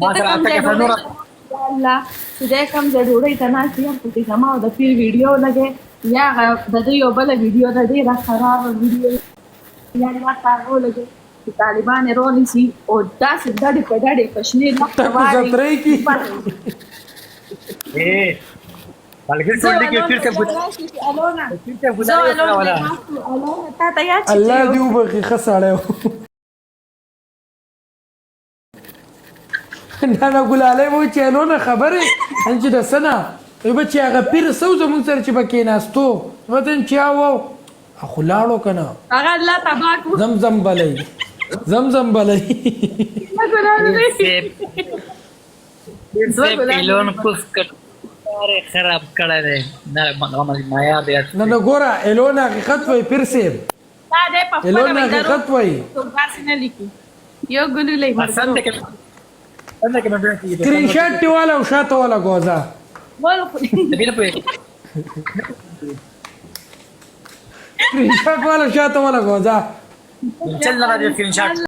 ما سره اته کې نور الله چې دا کوم د ډوډۍ ته ناست یم په جما او د پیر ویډیو لګې یا د دې یو بل ویډیو د دې را خراب ویډیو یا ما تاسو لګې چې طالبان رونی سي او داسې ډډې په ډډې پښنې زترې کی اے بلکې ټول دې کې پیر څه ګوت الونا پیر څه ګوت ولا الونا تا ته یاد الله دې وبخي خساړو نه ګلاله مو چلو نه خبره انځ د سنا ای بچي هغه پیر سو زمون سره چې پکې ناستو وطن چا وو اخو لاړو کنه هغه الله تبارک زمزم بلای زمزم بلای سے پیلون کوس کټ خراب کړه دې نه ما یاد یاد نه نه ګوره الون حقیقت وای پیر سیب دا دې په الون حقیقت وای تو بس نه لیکي یو ګلو لې پسند کې څنګه کې مې سکرین شاټ دی والا او شاته والا غوځه ول دې په سکرین شاټ والا شاته والا غوځه چل نه راځي سکرین شاټ